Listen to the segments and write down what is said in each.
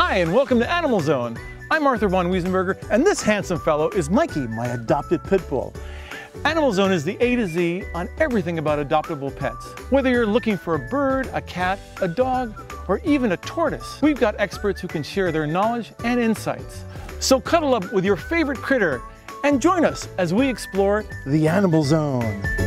Hi, and welcome to AnimalZone. I'm Arthur von Wiesenberger, and this handsome fellow is Mikey, my adopted pit bull. AnimalZone is the A to Z on everything about adoptable pets. Whether you're looking for a bird, a cat, a dog, or even a tortoise, we've got experts who can share their knowledge and insights. So cuddle up with your favorite critter and join us as we explore the AnimalZone.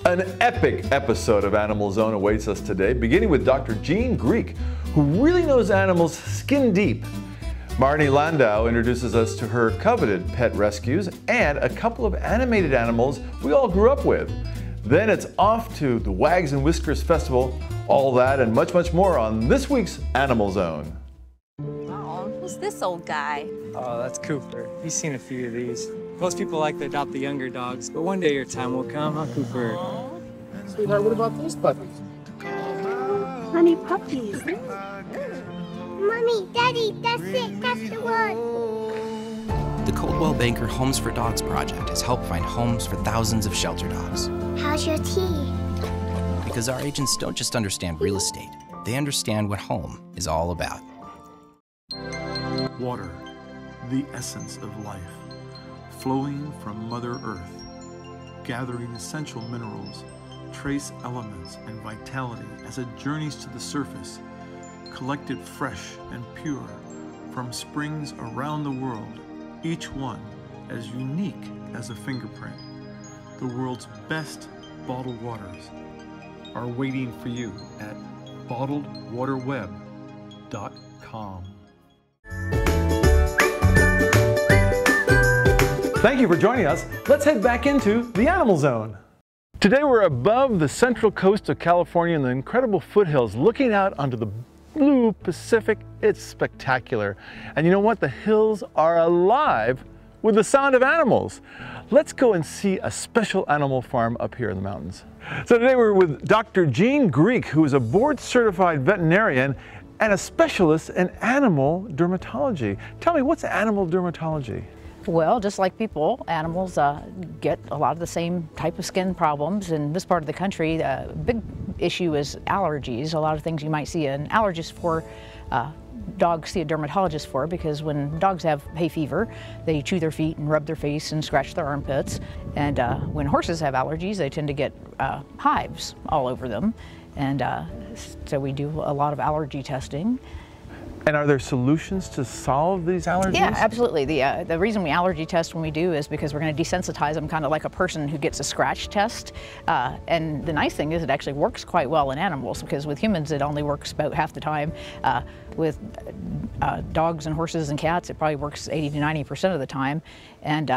An epic episode of AnimalZone awaits us today, beginning with Dr. Jean Greek, who really knows animals skin deep. Maranee Landau introduces us to her coveted pet rescues and a couple of animated animals we all grew up with. Then it's off to the Wags and Whiskers Festival. All that and much, much more on this week's AnimalZone. Oh, who's this old guy? Oh, that's Cooper. He's seen a few of these. Most people like to adopt the younger dogs, but one day your time will come, huh, Cooper? Sweetheart, what about these puppies? Honey, puppies. Mommy, Daddy, that's it. That's the one. The Coldwell Banker Homes for Dogs project has helped find homes for thousands of shelter dogs. How's your tea? Because our agents don't just understand real estate, they understand what home is all about. Water, the essence of life, flowing from Mother Earth, gathering essential minerals, trace elements, and vitality as it journeys to the surface, collected fresh and pure from springs around the world, each one as unique as a fingerprint. The world's best bottled waters are waiting for you at bottledwaterweb.com. Thank you for joining us. Let's head back into the AnimalZone. Today we're above the central coast of California in the incredible foothills, looking out onto the blue Pacific. It's spectacular. And you know what? The hills are alive with the sound of animals. Let's go and see a special animal farm up here in the mountains. So today we're with Dr. Jean Greek, who is a board-certified veterinarian and a specialist in animal dermatology. Tell me, what's animal dermatology? Well, just like people, animals get a lot of the same type of skin problems. In this part of the country, the big issue is allergies. A lot of things you might see an allergist for, dogs see a dermatologist for, because when dogs have hay fever, they chew their feet and rub their face and scratch their armpits. And when horses have allergies, they tend to get hives all over them. And so we do a lot of allergy testing. And are there solutions to solve these allergies? Yeah, absolutely. The reason we allergy test when we do is because we're going to desensitize them, kind of like a person who gets a scratch test. And the nice thing is it actually works quite well in animals, because with humans it only works about half the time. With dogs and horses and cats, it probably works 80 to 90% of the time. And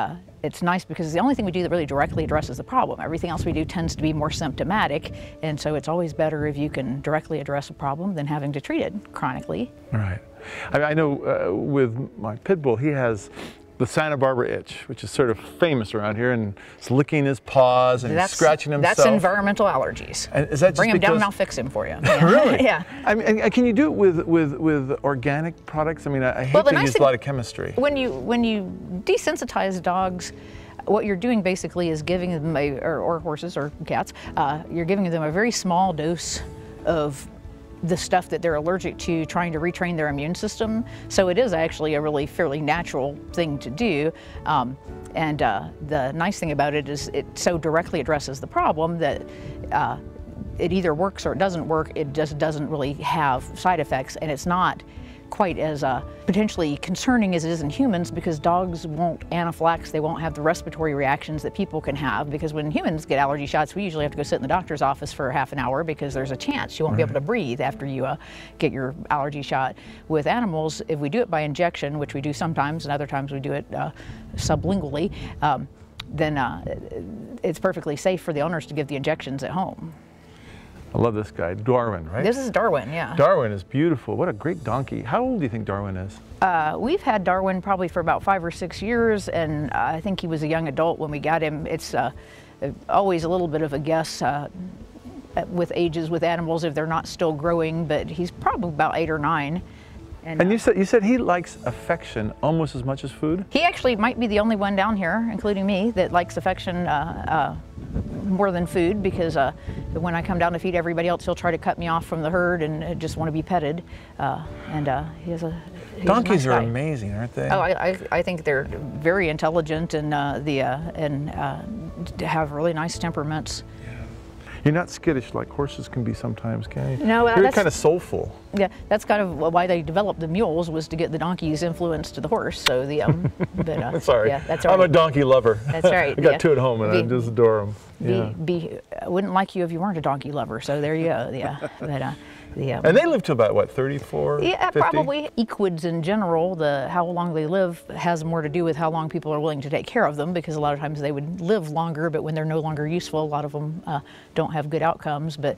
it's nice because it's the only thing we do that really directly addresses the problem. Everything else we do tends to be more symptomatic, and so it's always better if you can directly address a problem than having to treat it chronically. Right. I know with my pit bull, he has the Santa Barbara itch, which is sort of famous around here, and he's licking his paws and scratching himself. That's environmental allergies. And is that just Bring him because... down and I'll fix him for you. Yeah. Really? Yeah. I mean, can you do it with organic products? I mean, I hate to use a lot of chemistry. When you desensitize dogs, what you're doing basically is giving them or horses or cats, you're giving them a very small dose of the stuff that they're allergic to, trying to retrain their immune system. So it is actually a really fairly natural thing to do. And the nice thing about it is it so directly addresses the problem that it either works or it doesn't work. It just doesn't really have side effects, and it's not quite as potentially concerning as it is in humans, because dogs won't anaphylax, they won't have the respiratory reactions that people can have, because when humans get allergy shots, we usually have to go sit in the doctor's office for half an hour because there's a chance you won't be able to breathe after you get your allergy shot. With animals, if we do it by injection, which we do sometimes, and other times we do it sublingually, then it's perfectly safe for the owners to give the injections at home. I love this guy, Darwin, right? This is Darwin, yeah. Darwin is beautiful. What a great donkey. How old do you think Darwin is? We've had Darwin probably for about 5 or 6 years, and I think he was a young adult when we got him. It's always a little bit of a guess with ages with animals if they're not still growing, but he's probably about 8 or 9. And you said he likes affection almost as much as food? He actually might be the only one down here, including me, that likes affection more than food, because when I come down to feed everybody else, he'll try to cut me off from the herd and just want to be petted. He's Donkeys a nice are guy. amazing, aren't they? Oh, I think they're very intelligent and have really nice temperaments. You're not skittish like horses can be sometimes, can you? No, you're kind of soulful. Yeah, that's kind of why they developed the mules, was to get the donkey's influence to the horse. So the sorry, yeah, that's right. I'm a donkey lover. That's right. I got 2 at home, and I just adore them. I wouldn't like you if you weren't a donkey lover. So there you go. Yeah, and they live to about what, 34? Yeah, 50? probably. Equids in general, how long they live has more to do with how long people are willing to take care of them, because a lot of times they would live longer, but when they're no longer useful, a lot of them don't have good outcomes. But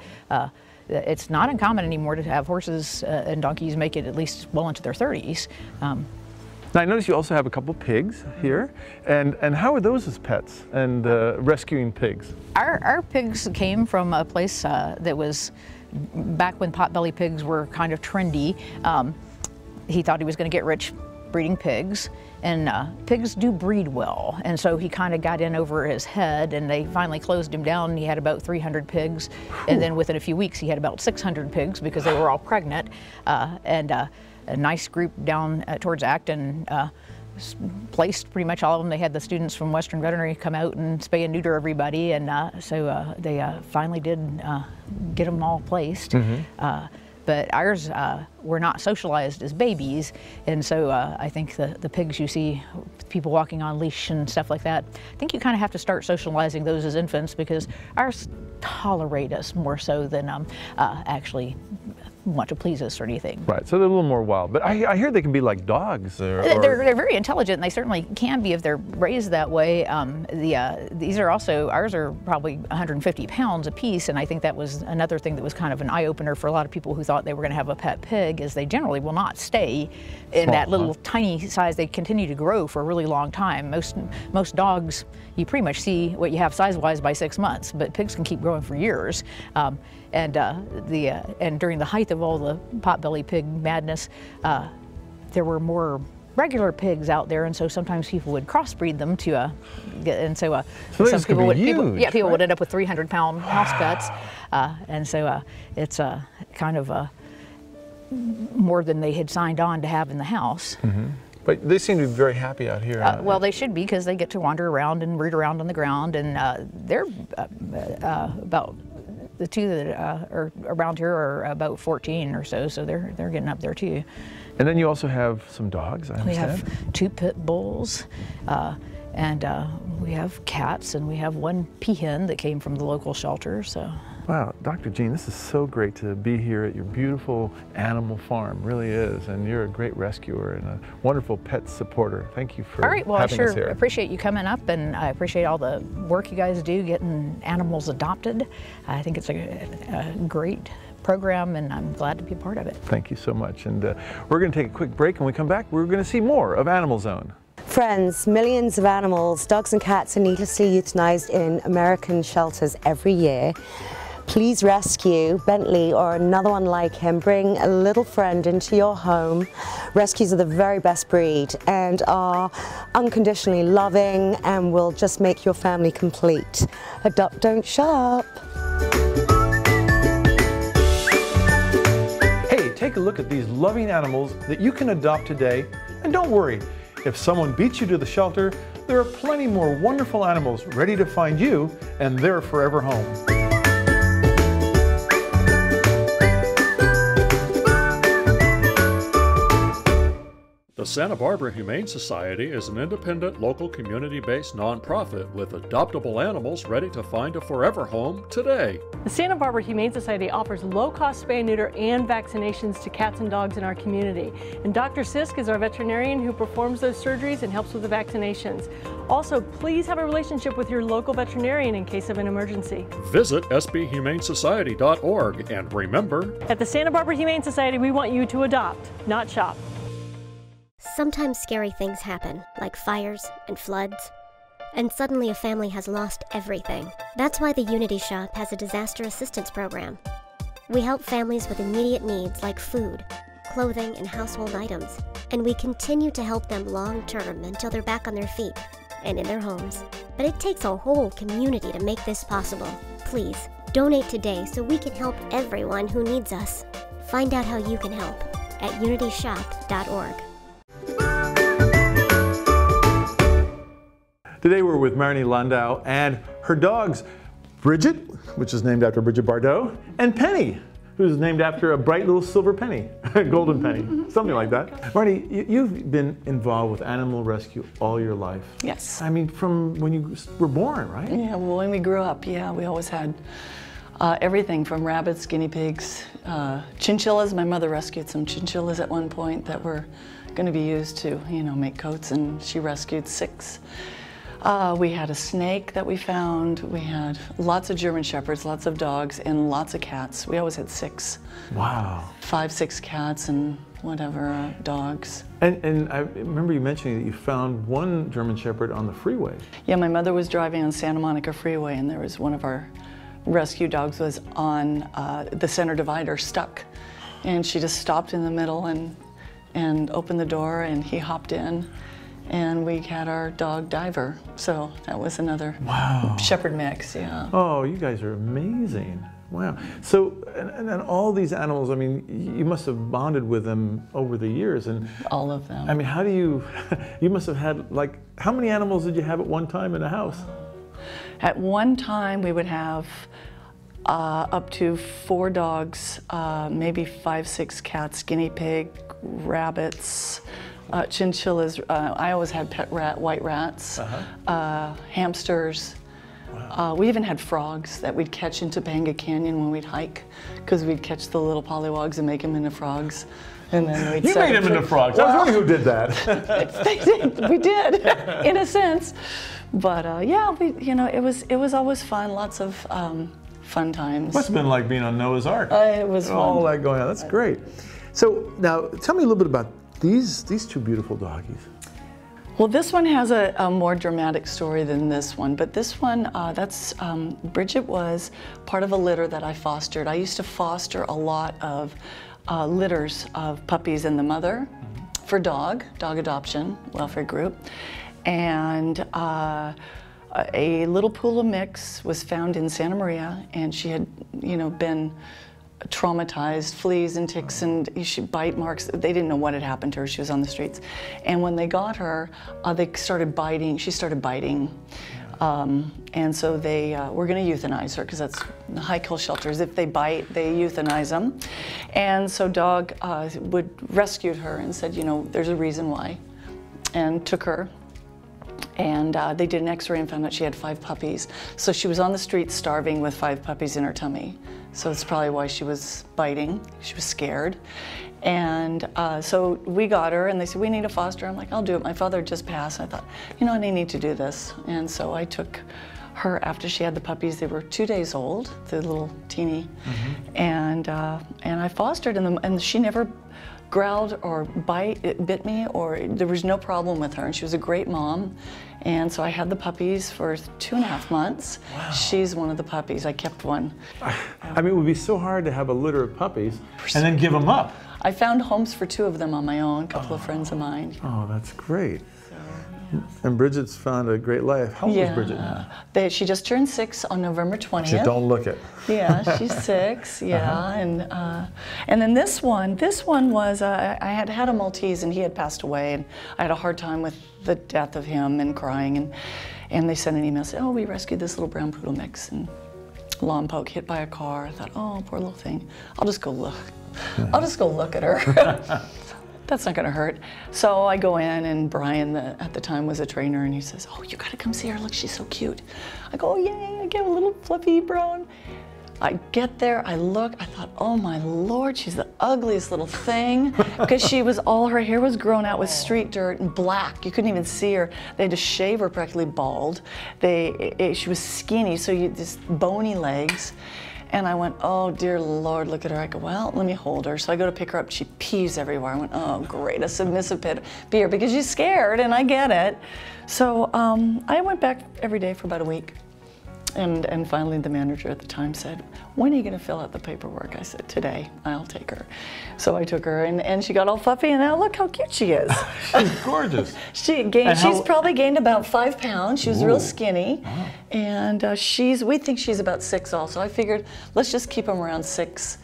it's not uncommon anymore to have horses and donkeys make it at least well into their 30s. Now I notice you also have a couple pigs here, and how are those as pets, and rescuing pigs? Our pigs came from a place that was back when potbelly pigs were kind of trendy. He thought he was going to get rich breeding pigs, and pigs do breed well, and so he kind of got in over his head, and they finally closed him down, and he had about 300 pigs. And then within a few weeks he had about 600 pigs because they were all pregnant, and a nice group down towards Acton placed pretty much all of them. They had the students from Western Veterinary come out and spay and neuter everybody, and so they finally did get them all placed. Mm-hmm. But ours were not socialized as babies, and so I think the pigs you see, people walking on leash and stuff like that, I think you kind of have to start socializing those as infants, because ours tolerate us more so than actually want to please us or anything. Right, so they're a little more wild. But I hear they can be like dogs. They're very intelligent, and they certainly can be if they're raised that way. These are also, ours are probably 150 pounds a piece, and I think that was another thing that was kind of an eye-opener for a lot of people who thought they were going to have a pet pig, is they generally will not stay in that little tiny size. They continue to grow for a really long time. Most dogs, you pretty much see what you have size-wise by 6 months, but pigs can keep growing for years. And during the height of all the potbelly pig madness, there were more regular pigs out there, and so sometimes people would crossbreed them to some people would people would end up with 300-pound house pets, and so it's kind of more than they had signed on to have in the house. Mm-hmm. But they seem to be very happy out here. Well, they should be, because they get to wander around and root around on the ground, and they're about. The 2 that are around here are about 14 or so, so they're getting up there too. And then you also have some dogs, I understand. We have 2 pit bulls, and we have cats, and we have 1 peahen that came from the local shelter. So. Wow, Dr. Jean, this is so great to be here at your beautiful animal farm, really is, and you're a great rescuer and a wonderful pet supporter. Thank you for having us here. All right, well, I sure appreciate you coming up, and I appreciate all the work you guys do getting animals adopted. I think it's a great program, and I'm glad to be a part of it. Thank you so much, and we're going to take a quick break, and when we come back, we're going to see more of AnimalZone. Friends, millions of animals, dogs and cats, are needlessly euthanized in American shelters every year. Please rescue Bentley or another one like him. Bring a little friend into your home. Rescues are the very best breed and are unconditionally loving and will just make your family complete. Adopt, don't shop. Hey, take a look at these loving animals that you can adopt today. And don't worry, if someone beats you to the shelter, there are plenty more wonderful animals ready to find you and their forever home. The Santa Barbara Humane Society is an independent, local, community-based nonprofit with adoptable animals ready to find a forever home today. The Santa Barbara Humane Society offers low-cost spay, neuter, and vaccinations to cats and dogs in our community. And Dr. Sisk is our veterinarian who performs those surgeries and helps with the vaccinations. Also, please have a relationship with your local veterinarian in case of an emergency. Visit sbhumanesociety.org and remember, at the Santa Barbara Humane Society, we want you to adopt, not shop. Sometimes scary things happen, like fires and floods. And suddenly a family has lost everything. That's why the Unity Shop has a disaster assistance program. We help families with immediate needs like food, clothing, and household items. And we continue to help them long-term until they're back on their feet and in their homes. But it takes a whole community to make this possible. Please, donate today so we can help everyone who needs us. Find out how you can help at unityshop.org. Today we're with Maranee Landau and her dogs, Bridget, which is named after Bridget Bardot, and Penny, who's named after a bright little silver penny, golden penny, something like that. Maranee, you've been involved with animal rescue all your life. Yes. I mean, from when you were born, right? Yeah, well, when we grew up, yeah, we always had everything from rabbits, guinea pigs, chinchillas. My mother rescued some chinchillas at one point that were going to be used to, make coats, and she rescued 6. We had a snake that we found. We had lots of German Shepherds, lots of dogs, and lots of cats. We always had 6. Wow. 5, 6 cats and whatever, dogs. And I remember you mentioning that you found one German Shepherd on the freeway. Yeah, my mother was driving on Santa Monica Freeway, and there was one of our rescue dogs was on the center divider, stuck. And she just stopped in the middle and opened the door, and he hopped in. And we had our dog Diver, so that was another shepherd mix, yeah. Oh, you guys are amazing. Wow. So, and all these animals, I mean, you must have bonded with them over the years. And all of them. I mean, how do you must have had, like, how many animals did you have at one time in a house? At one time, we would have up to 4 dogs, maybe 5, 6 cats, guinea pig, rabbits, chinchillas. I always had pet white rats, hamsters. Wow. We even had frogs that we'd catch in Topanga Canyon when we'd hike, because we'd catch the little pollywogs and make them into frogs. And then we'd You made them into frogs. I was wondering who did that. We did, in a sense. But yeah, it was always fun. Lots of fun times. Must have been like being on Noah's Ark. It was fun. All that going on. That's great. So now, tell me a little bit about these 2 beautiful doggies. Well, this one has a more dramatic story than this one, but this one, Bridget was part of a litter that I fostered. I used to foster a lot of litters of puppies and the mother for dog adoption, welfare group. And a little Pula mix was found in Santa Maria, and she had, been traumatized, fleas and ticks and bite marks. They didn't know what had happened to her. She was on the streets. And when they got her, they started biting. She started biting. And so they were going to euthanize her, because that's high kill shelters. If they bite, they euthanize them. And so Dog rescued her and said, there's a reason why, and took her. And they did an x-ray and found out she had 5 puppies. So she was on the street starving with 5 puppies in her tummy. So that's probably why she was biting. She was scared. And so we got her, and they said, we need a foster. I'm like, I'll do it. My father had just passed. I thought, I need to do this. And so I took her after she had the puppies. They were 2 days old, the little teeny. And I fostered them, and she never growled or bit me, or there was no problem with her, and she was a great mom. And so I had the puppies for 2.5 months. Wow. She's one of the puppies. I kept one. I mean, it would be so hard to have a litter of puppies and then give them up. I found homes for 2 of them on my own, a couple of friends of mine. Oh, that's great. And Bridget's found a great life. How old is Bridget now? She just turned 6 on November 20th. Don't look it. Yeah, she's 6, yeah. And then this one was, I had a Maltese, and he had passed away, and I had a hard time with the death of him and crying, and they sent an email saying, oh, we rescued this little brown poodle mix, and lawn poke hit by a car. I thought, oh, poor little thing. I'll just go look. I'll just go look at her. that's not gonna hurt. So I go in, and Brian, at the time, was a trainer, and he says, oh, you gotta come see her, look, she's so cute. I go, oh, yay, I get a little fluffy brown. I get there, I look, I thought, oh my Lord, she's the ugliest little thing. Because all her hair was grown out with street dirt and black. You couldn't even see her. They had to shave her practically bald. She was skinny, so just bony legs. And I went, oh dear Lord, look at her. I go, well, let me hold her. So I go to pick her up, she pees everywhere. I went, oh great, a submissive beer, because she's scared, and I get it. So I went back every day for about a week. And finally the manager at the time said, when are you going to fill out the paperwork? I said, today, I'll take her. So I took her, and she got all fluffy, and now look how cute she is. She's gorgeous. She's probably gained about 5 pounds. She was real skinny. Wow. And we think she's about 6 also. I figured, let's just keep them around 6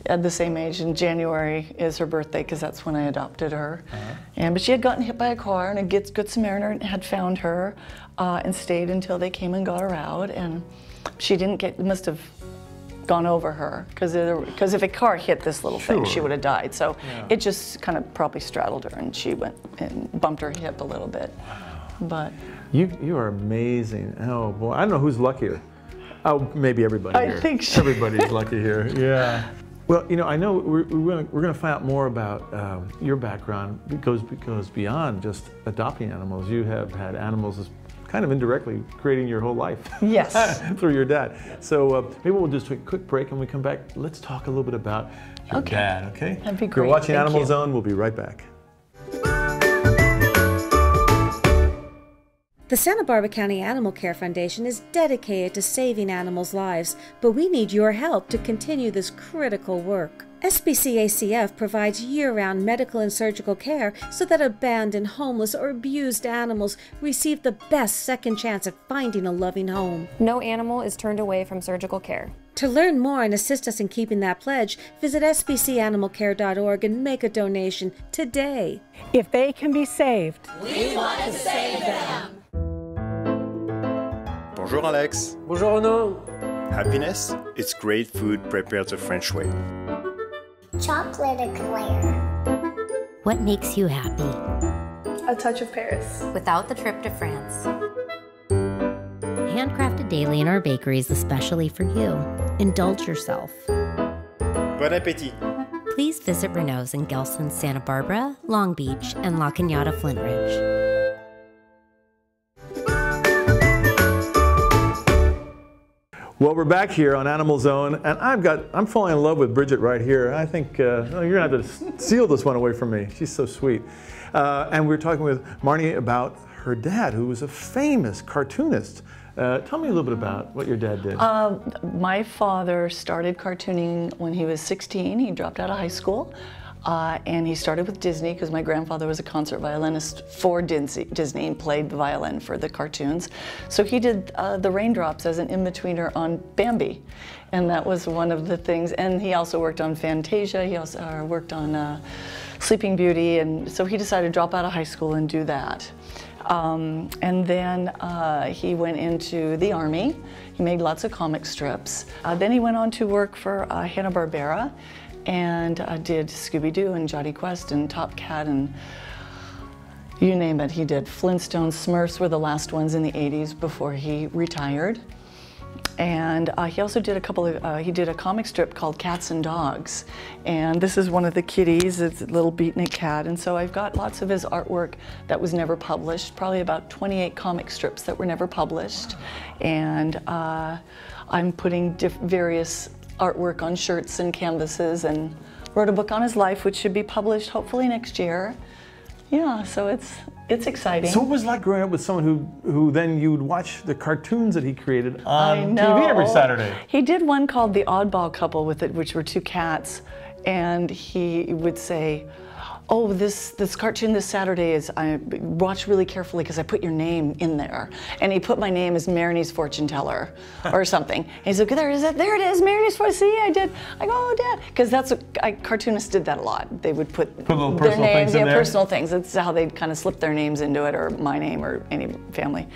at the same age, and January is her birthday, because that's when I adopted her. But she had gotten hit by a car, and a Good Samaritan had found her and stayed until they came and got her out, and she must have gone over her, because if a car hit this little thing, she would have died. So it just kind of probably straddled her, and she went and bumped her hip a little bit. But you are amazing. Oh boy, I don't know who's luckier. Oh, maybe everybody here. I think so. Everybody's lucky here. Yeah. Well, you know, I know we're going to find out more about your background. It goes beyond just adopting animals. You have had animals as kind of indirectly creating your whole life. Yes. Through your dad. So maybe we'll just take a quick break, and when we come back, let's talk a little bit about your dad, okay? That'd be great. You're watching AnimalZone. We'll be right back. The Santa Barbara County Animal Care Foundation is dedicated to saving animals' lives, but we need your help to continue this critical work. SBCACF provides year-round medical and surgical care so that abandoned, homeless, or abused animals receive the best second chance at finding a loving home. No animal is turned away from surgical care. To learn more and assist us in keeping that pledge, visit sbcanimalcare.org and make a donation today. If they can be saved, we want to save them. Bonjour Alex. Bonjour Renaud. Happiness? It's great food prepared the French way. Chocolate eclair. What makes you happy? A touch of Paris. Without the trip to France. Handcrafted daily in our bakeries, especially for you. Indulge yourself. Bon appétit. Please visit Renaud's in Gelston, Santa Barbara, Long Beach, and La Cañada, Flint Ridge. Well, we're back here on AnimalZone, and I'm falling in love with Bridget right here. I think you're gonna have to steal this one away from me. She's so sweet. And we're talking with Maranee about her dad, who was a famous cartoonist. Tell me a little bit about what your dad did. My father started cartooning when he was 16. He dropped out of high school. And he started with Disney because my grandfather was a concert violinist for Disney and played the violin for the cartoons. So he did the raindrops as an in-betweener on Bambi. And that was one of the things. And he also worked on Fantasia. He also worked on Sleeping Beauty. And so he decided to drop out of high school and do that. And then he went into the Army. He made lots of comic strips. Then he went on to work for Hanna-Barbera. And did Scooby-Doo and Johnny Quest and Top Cat and you name it. He did Flintstones. Smurfs were the last ones in the 80s before he retired. And he also did he did a comic strip called Cats and Dogs. And this is one of the kitties, it's a little beatnik cat. And so I've got lots of his artwork that was never published, probably about 28 comic strips that were never published. And I'm putting various artwork on shirts and canvases, and wrote a book on his life, which should be published hopefully next year. Yeah, so it's exciting. So what was it like growing up with someone who then you'd watch the cartoons that he created on TV every Saturday? He did one called The Oddball Couple which were 2 cats, and he would say, oh, this cartoon this Saturday is, I watch really carefully because I put your name in there. And he put my name as Maranee's fortune teller or something. And he's like, there it is, Maranee's fortune, see, I did. I go, oh, Dad. Because that's what, cartoonists did that a lot. They would put little their personal names, things in there? Personal things. That's how they'd kind of slip their names into it, or my name or any family.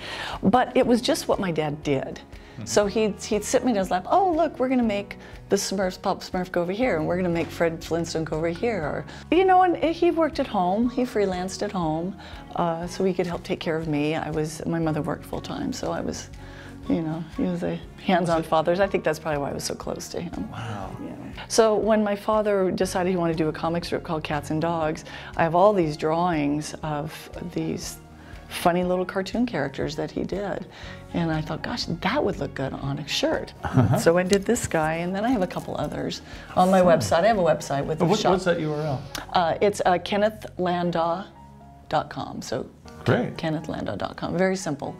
But it was just what my dad did. So he'd sit me in his lap, oh look, we're gonna make the Smurfs, Pop Smurf go over here, and we're gonna make Fred Flintstone go over here. Or, you know, and he worked at home, he freelanced at home, so he could help take care of me. My mother worked full time, so I was, you know, he was a hands-on father. I think that's probably why I was so close to him. Wow. Yeah. So when my father decided he wanted to do a comic strip called Cats and Dogs, I have all these drawings of these funny little cartoon characters that he did. And I thought, gosh, that would look good on a shirt. So I did this guy, and then I have a couple others on my website. I have a website with a shop. What's that URL? It's KennethLandau.com. So great. KennethLandau.com. Very simple.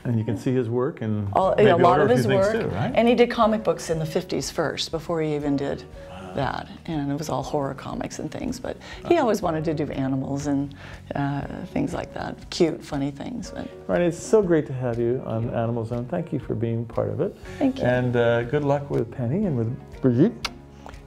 And you can see his work and a lot of his work. Too, right? And he did comic books in the 50s first, before he even did that. And it was all horror comics and things, but he always wanted to do animals and things like that. Cute, funny things. But. Right, it's so great to have you on AnimalZone. Thank you for being part of it. Thank you. And good luck with Penny and with Bridget.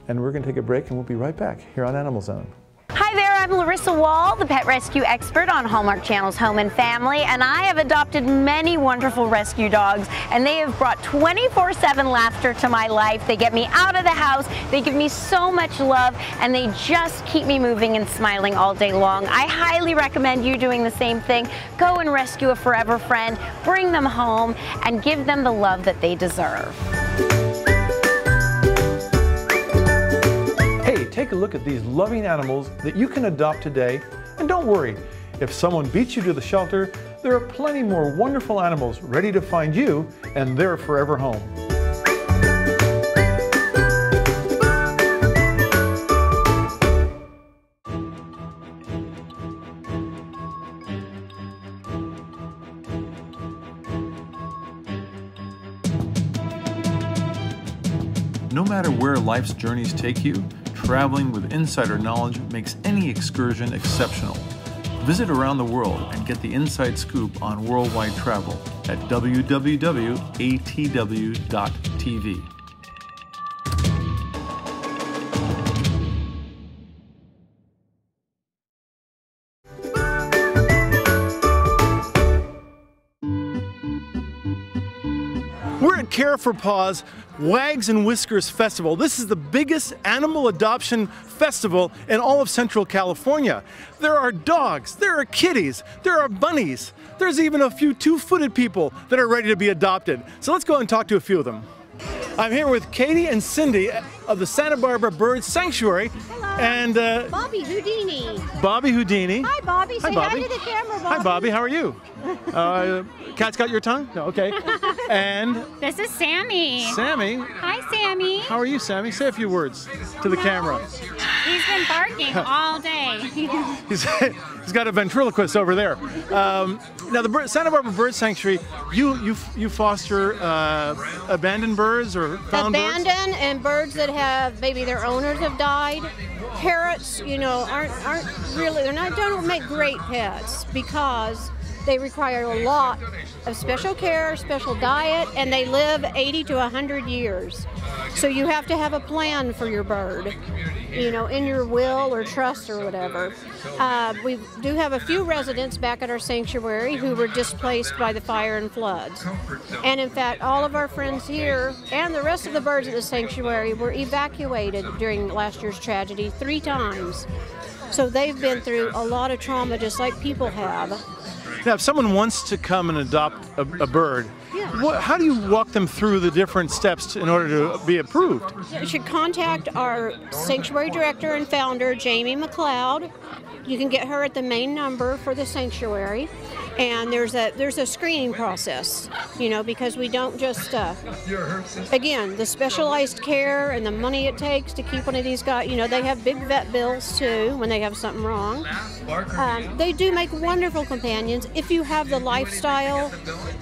And we're going to take a break, and we'll be right back here on AnimalZone. Hi there, I'm Larissa Wall, the pet rescue expert on Hallmark Channel's Home and Family, and I have adopted many wonderful rescue dogs, and they have brought 24/7 laughter to my life. They get me out of the house, they give me so much love, and they just keep me moving and smiling all day long. I highly recommend you doing the same thing. Go and rescue a forever friend, bring them home, and give them the love that they deserve. Take a look at these loving animals that you can adopt today, and don't worry, if someone beats you to the shelter, there are plenty more wonderful animals ready to find you and their forever home. No matter where life's journeys take you, traveling with insider knowledge makes any excursion exceptional. Visit around the world and get the inside scoop on worldwide travel at www.atw.tv. We're at Care for Paws Wags and Whiskers Festival. This is the biggest animal adoption festival in all of Central California. There are dogs, there are kitties, there are bunnies. There's even a few two-footed people that are ready to be adopted. So let's go and talk to a few of them. I'm here with Katie and Cindy of the Santa Barbara Bird Sanctuary. Hello. And Bobby Houdini. Bobby Houdini. Hi, Bobby. Say hi to the camera, Bobby. Hi, Bobby. How are you? Cat's got your tongue? No, okay. And this is Sammy. Sammy. Hi, Sammy. How are you, Sammy? Say a few words to the camera. He's been barking all day. He's got a ventriloquist over there. Now, the Santa Barbara Bird Sanctuary, you foster abandoned birds or found birds? Abandoned and birds that have maybe their owners have died. Parrots, you know, aren't really, don't make great pets because they require a lot of special care, special diet, and they live 80 to 100 years. So you have to have a plan for your bird, you know, in your will or trust or whatever. We do have a few residents back at our sanctuary who were displaced by the fire and floods. And in fact, all of our friends here and the rest of the birds at the sanctuary were evacuated during last year's tragedy 3 times. So they've been through a lot of trauma just like people have. Now, if someone wants to come and adopt a bird, how do you walk them through the different steps in order to be approved? You should contact our sanctuary director and founder, Jamie McLeod. You can get her at the main number for the sanctuary. And there's a screening process, you know, because we don't just, again, the specialized care and the money it takes to keep one of these guys, you know, they have big vet bills too when they have something wrong. They do make wonderful companions if you have the lifestyle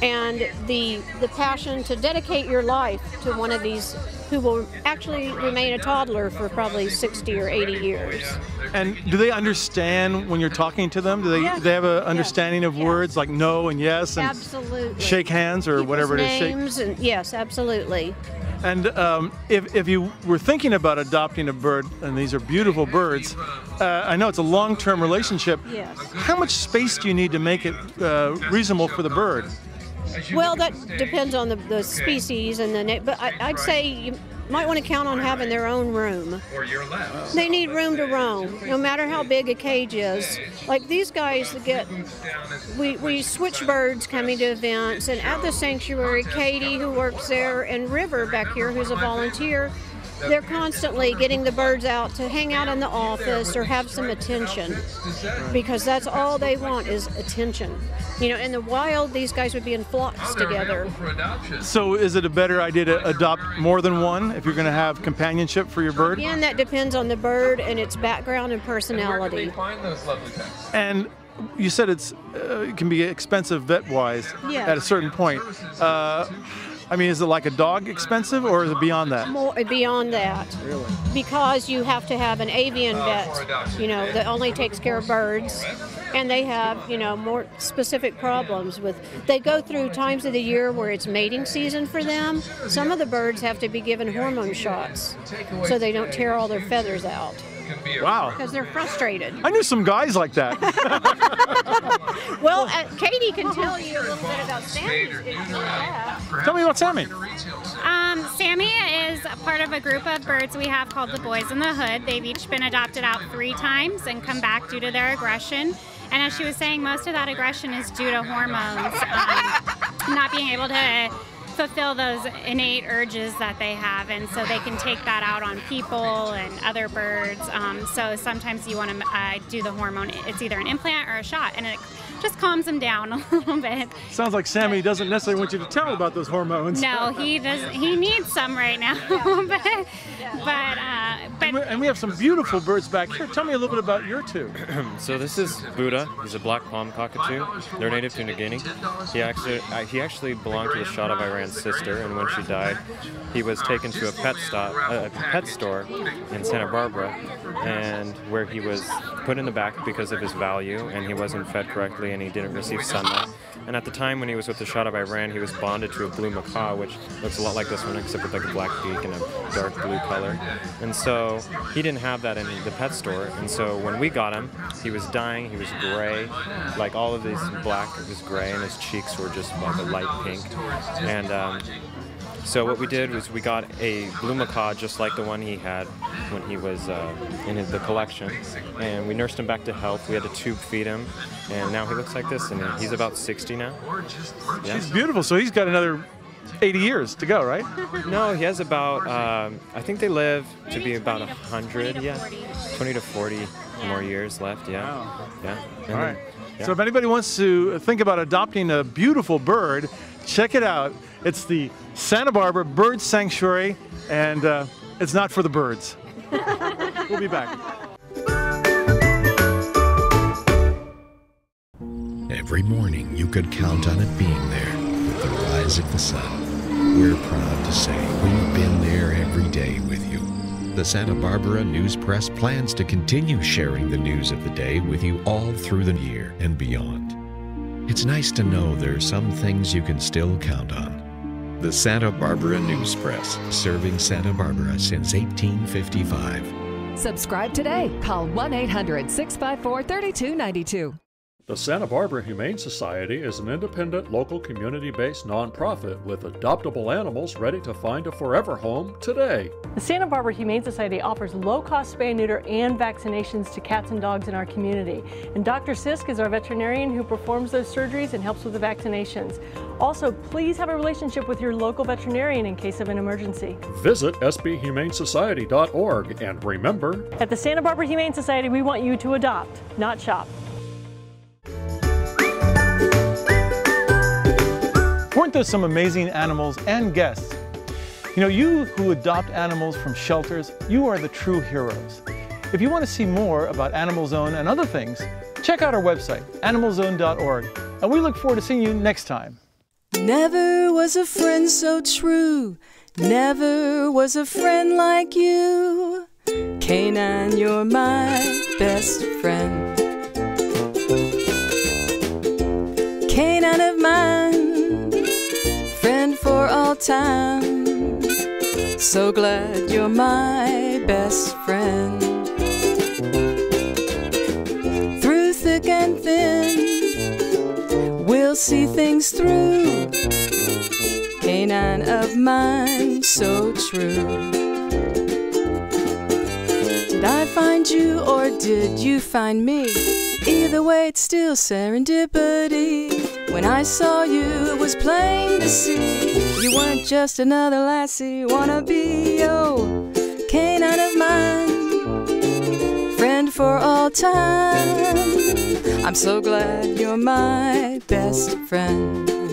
and the passion to dedicate your life to one of these who will actually remain a toddler for probably 60 or 80 years. And do they understand when you're talking to them? Do they have an understanding of words like no and yes and absolutely. Shake hands or whatever it is? Names and yes, absolutely. And if you were thinking about adopting a bird, and these are beautiful birds, I know it's a long-term relationship. Yes. How much space do you need to make it reasonable for the bird? Well, that depends on the species and the but I'd say you might want to count on having their own room. They need room to roam, no matter how big a cage is. Like these guys that get, we switch birds coming to events, and at the sanctuary, Katie, who works there, and River back here, who's a volunteer, they're constantly getting the birds out to hang out in the office or have some attention, because that's all they want is attention. You know, in the wild, these guys would be in flocks together. So is it a better idea to adopt more than one if you're going to have companionship for your bird? Again, that depends on the bird and its background and personality. And you said it can be expensive vet-wise at a certain point. I mean, is it like a dog expensive, or is it beyond that? More beyond that. Really? Because you have to have an avian vet, you know, that only takes care of birds, and they have, you know, more specific problems with. They go through times of the year where it's mating season for them. Some of the birds have to be given hormone shots so they don't tear all their feathers out. Wow. Because they're frustrated. I knew some guys like that. Well, Katie can tell you a little bit about Sammy. Tell me about Sammy. Sammy is part of a group of birds we have called the Boys in the Hood. They've each been adopted out 3 times and come back due to their aggression. And as she was saying, most of that aggression is due to hormones, not being able to fulfill those innate urges that they have, and so they can take that out on people and other birds. So sometimes you want to do the hormone. It's either an implant or a shot, and it just calms them down a little bit. Sounds like Sammy doesn't necessarily want you to tell about those hormones. No, he doesn't. He needs some right now. And we have some beautiful birds back here. Tell me a little bit about your two. So this is Buddha. He's a black palm cockatoo. They're native to New Guinea. He actually belonged to the Shah of Iran's sister, and when she died, he was taken to a pet store in Santa Barbara, and where he was put in the back because of his value, and he wasn't fed correctly, and he didn't receive sunlight. And at the time when he was with the Shah of Iran, he was bonded to a blue macaw, which looks a lot like this one, except with like a black beak and a dark blue color. And so he didn't have that in the pet store. And so when we got him, he was dying. He was gray, like all of these black. It was gray, and his cheeks were just like a light pink. And so what we did was we got a blue macaw just like the one he had when he was in the collection, and we nursed him back to health. We had to tube feed him, and now he looks like this, and he's about 60 now. Yeah. He's beautiful, so he's got another 80 years to go, right? No, he has about, I think they live to be about 100, 20 to 40 more years left, yeah. Wow. Yeah. All right. So if anybody wants to think about adopting a beautiful bird, check it out. It's the Santa Barbara Bird Sanctuary, and it's not for the birds. We'll be back. Every morning you could count on it being there with the rise of the sun. We're proud to say we've been there every day with you. The Santa Barbara News Press plans to continue sharing the news of the day with you all through the year and beyond. It's nice to know there are some things you can still count on. The Santa Barbara News Press, serving Santa Barbara since 1855. Subscribe today. Call 1-800-654-3292. The Santa Barbara Humane Society is an independent, local, community-based nonprofit with adoptable animals ready to find a forever home today. The Santa Barbara Humane Society offers low-cost spay, neuter, and vaccinations to cats and dogs in our community. And Dr. Sisk is our veterinarian who performs those surgeries and helps with the vaccinations. Also, please have a relationship with your local veterinarian in case of an emergency. Visit sbhumanesociety.org, and remember, at the Santa Barbara Humane Society, we want you to adopt, not shop. Weren't there some amazing animals and guests? You know, you who adopt animals from shelters, you are the true heroes. If you want to see more about AnimalZone and other things, check out our website, animalzone.org, and we look forward to seeing you next time. Never was a friend so true, never was a friend like you. Canine, you're my best friend. Canine of mine, friend for all time. So glad you're my best friend. Through thick and thin, we'll see things things through. Canine of mine, so true. Did I find you or did you find me? Either way, it's still serendipity. When I saw you, it was plain to see you weren't just another lassie wannabe. Oh, canine of mine, friend for all time. I'm so glad you're my best friend.